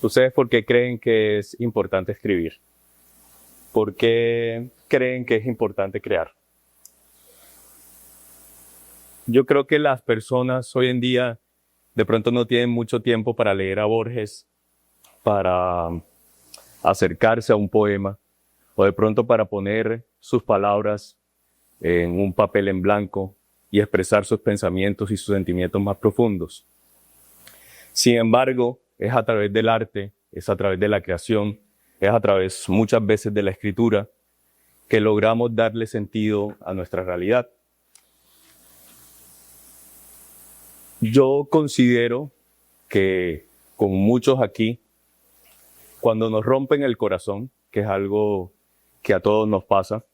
¿Ustedes por qué creen que es importante escribir? ¿Por qué creen que es importante crear? Yo creo que las personas hoy en día de pronto no tienen mucho tiempo para leer a Borges, para acercarse a un poema, o de pronto para poner sus palabras en un papel en blanco y expresar sus pensamientos y sus sentimientos más profundos. Sin embargo, es a través del arte, es a través de la creación, es a través muchas veces de la escritura que logramos darle sentido a nuestra realidad. Yo considero que con muchos aquí, cuando nos rompen el corazón, que es algo que a todos nos pasa,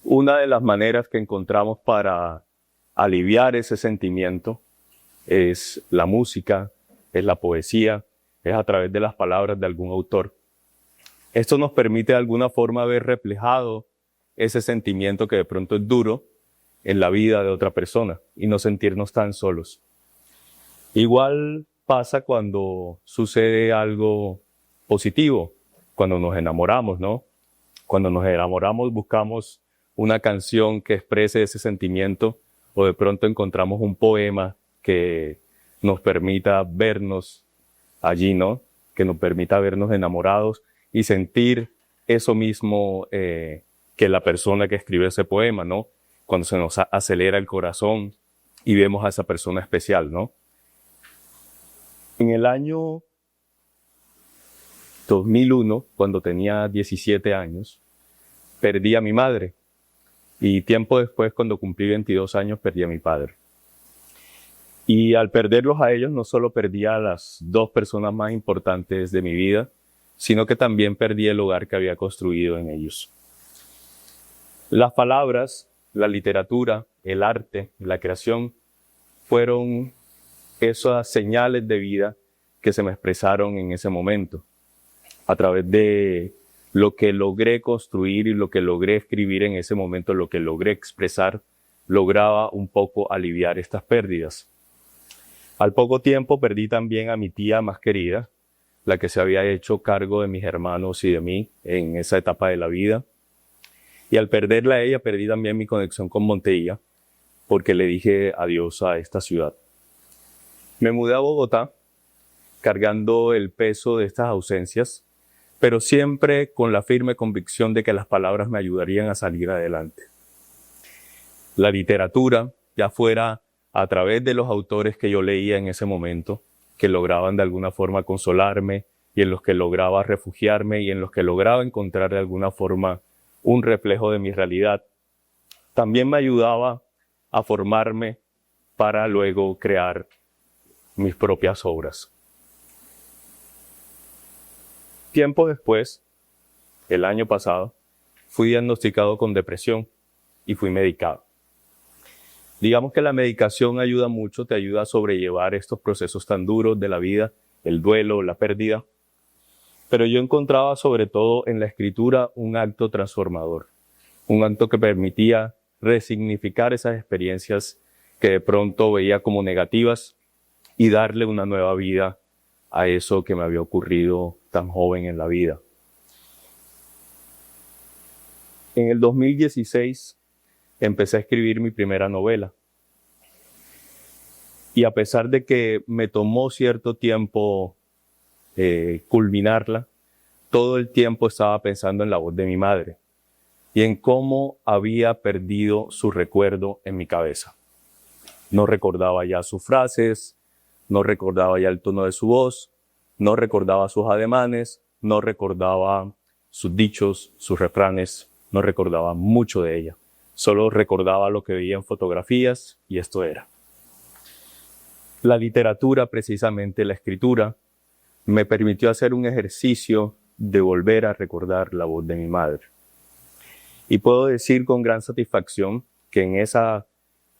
una de las maneras que encontramos para aliviar ese sentimiento es la música, es la poesía, es a través de las palabras de algún autor. Esto nos permite de alguna forma ver reflejado ese sentimiento que de pronto es duro en la vida de otra persona y no sentirnos tan solos. Igual pasa cuando sucede algo positivo, cuando nos enamoramos, ¿no? Cuando nos enamoramos buscamos una canción que exprese ese sentimiento o de pronto encontramos un poema que nos permita vernos allí, ¿no? Que nos permita vernos enamorados y sentir eso mismo que la persona que escribe ese poema, ¿no? Cuando se nos acelera el corazón y vemos a esa persona especial, ¿no? En el año 2001, cuando tenía 17 años, perdí a mi madre y tiempo después, cuando cumplí 22 años, perdí a mi padre. Y al perderlos a ellos, no solo perdí a las dos personas más importantes de mi vida, sino que también perdí el hogar que había construido en ellos. Las palabras, la literatura, el arte, la creación, fueron esas señales de vida que se me expresaron en ese momento, a través de lo que logré construir y lo que logré escribir en ese momento, lo que logré expresar, lograba un poco aliviar estas pérdidas. Al poco tiempo perdí también a mi tía más querida, la que se había hecho cargo de mis hermanos y de mí en esa etapa de la vida. Y al perderla a ella, perdí también mi conexión con Monteía, porque le dije adiós a esta ciudad. Me mudé a Bogotá, cargando el peso de estas ausencias, pero siempre con la firme convicción de que las palabras me ayudarían a salir adelante. La literatura, ya fuera a través de los autores que yo leía en ese momento, que lograban de alguna forma consolarme y en los que lograba refugiarme y en los que lograba encontrar de alguna forma un reflejo de mi realidad, también me ayudaba a formarme para luego crear mis propias obras. Tiempo después, el año pasado, fui diagnosticado con depresión y fui medicado. Digamos que la medicación ayuda mucho, te ayuda a sobrellevar estos procesos tan duros de la vida, el duelo, la pérdida. Pero yo encontraba sobre todo en la escritura un acto transformador, un acto que permitía resignificar esas experiencias que de pronto veía como negativas y darle una nueva vida a eso que me había ocurrido tan joven en la vida. En el 2016 empecé a escribir mi primera novela. Y a pesar de que me tomó cierto tiempo culminarla, todo el tiempo estaba pensando en la voz de mi madre y en cómo había perdido su recuerdo en mi cabeza. No recordaba ya sus frases, no recordaba ya el tono de su voz, no recordaba sus ademanes, no recordaba sus dichos, sus refranes, no recordaba mucho de ella. Solo recordaba lo que veía en fotografías y esto era. La literatura, precisamente la escritura, me permitió hacer un ejercicio de volver a recordar la voz de mi madre. Y puedo decir con gran satisfacción que en esa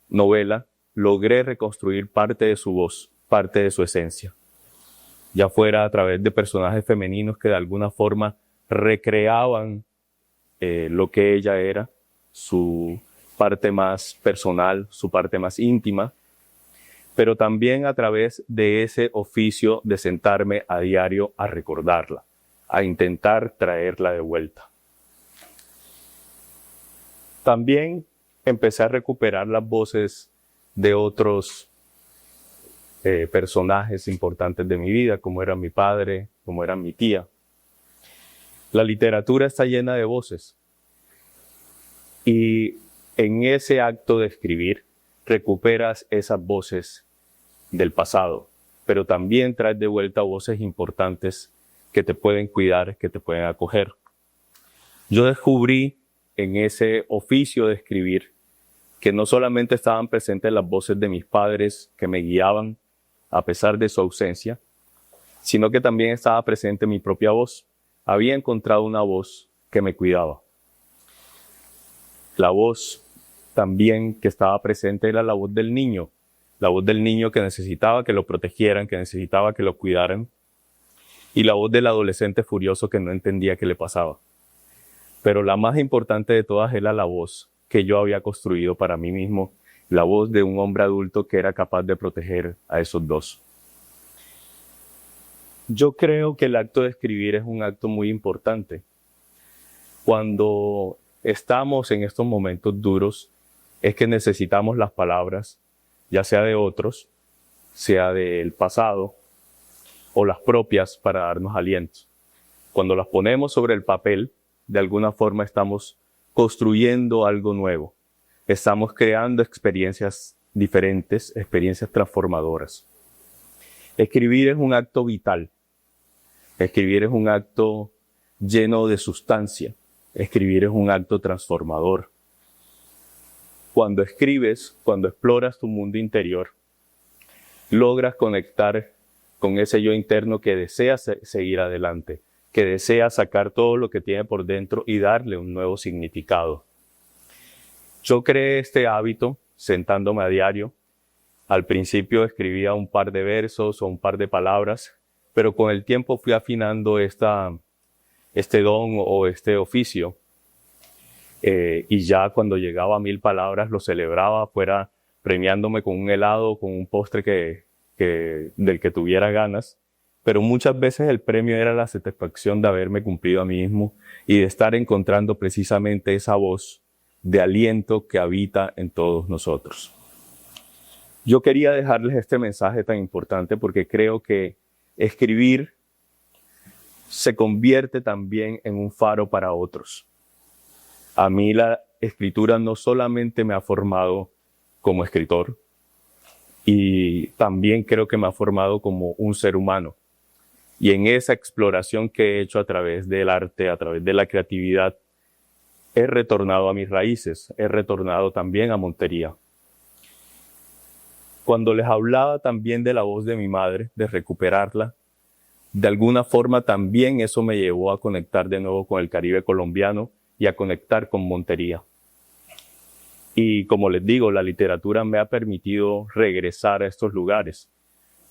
novela logré reconstruir parte de su voz, parte de su esencia. Ya fuera a través de personajes femeninos que de alguna forma recreaban lo que ella era, su parte más personal, su parte más íntima, pero también a través de ese oficio de sentarme a diario a recordarla, a intentar traerla de vuelta. También empecé a recuperar las voces de otros personajes importantes de mi vida, como era mi padre, como era mi tía. La literatura está llena de voces y en ese acto de escribir recuperas esas voces del pasado, pero también traes de vuelta voces importantes que te pueden cuidar, que te pueden acoger. Yo descubrí en ese oficio de escribir que no solamente estaban presentes las voces de mis padres que me guiaban a pesar de su ausencia, sino que también estaba presente mi propia voz. Había encontrado una voz que me cuidaba. La voz también que estaba presente era la voz del niño que necesitaba que lo protegieran, que necesitaba que lo cuidaran, y la voz del adolescente furioso que no entendía qué le pasaba. Pero la más importante de todas era la voz que yo había construido para mí mismo, la voz de un hombre adulto que era capaz de proteger a esos dos. Yo creo que el acto de escribir es un acto muy importante. Cuando estamos en estos momentos duros, es que necesitamos las palabras, ya sea de otros, sea del pasado, o las propias para darnos aliento. Cuando las ponemos sobre el papel, de alguna forma estamos construyendo algo nuevo. Estamos creando experiencias diferentes, experiencias transformadoras. Escribir es un acto vital. Escribir es un acto lleno de sustancia. Escribir es un acto transformador. Cuando escribes, cuando exploras tu mundo interior, logras conectar con ese yo interno que desea seguir adelante, que desea sacar todo lo que tiene por dentro y darle un nuevo significado. Yo creé este hábito sentándome a diario. Al principio escribía un par de versos o un par de palabras, pero con el tiempo fui afinando este don o este oficio. Y ya cuando llegaba a 1000 palabras lo celebraba, fuera premiándome con un helado, con un postre del que tuviera ganas. Pero muchas veces el premio era la satisfacción de haberme cumplido a mí mismo y de estar encontrando precisamente esa voz de aliento que habita en todos nosotros. Yo quería dejarles este mensaje tan importante porque creo que escribir se convierte también en un faro para otros. A mí la escritura no solamente me ha formado como escritor, y también creo que me ha formado como un ser humano. Y en esa exploración que he hecho a través del arte, a través de la creatividad, he retornado a mis raíces, he retornado también a Montería. Cuando les hablaba también de la voz de mi madre, de recuperarla, de alguna forma también eso me llevó a conectar de nuevo con el Caribe colombiano y a conectar con Montería. Y como les digo, la literatura me ha permitido regresar a estos lugares,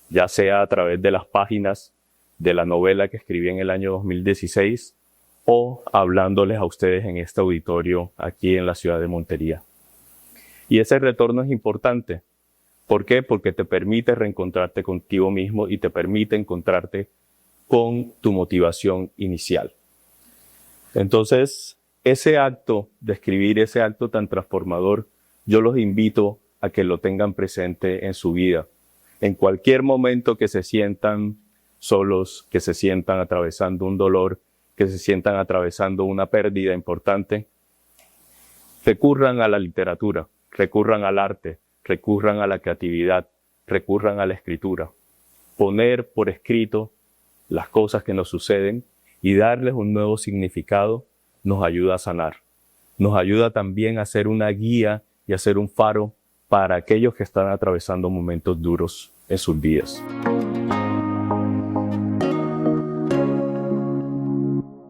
ya sea a través de las páginas de la novela que escribí en el año 2016 o hablándoles a ustedes en este auditorio aquí en la ciudad de Montería. Y ese retorno es importante. ¿Por qué? Porque te permite reencontrarte contigo mismo y te permite encontrarte con tu motivación inicial. Entonces, ese acto de escribir, ese acto tan transformador, yo los invito a que lo tengan presente en su vida. En cualquier momento que se sientan solos, que se sientan atravesando un dolor, que se sientan atravesando una pérdida importante, recurran a la literatura, recurran al arte, recurran a la creatividad, recurran a la escritura. Poner por escrito las cosas que nos suceden y darles un nuevo significado nos ayuda a sanar. Nos ayuda también a ser una guía y a ser un faro para aquellos que están atravesando momentos duros en sus vidas.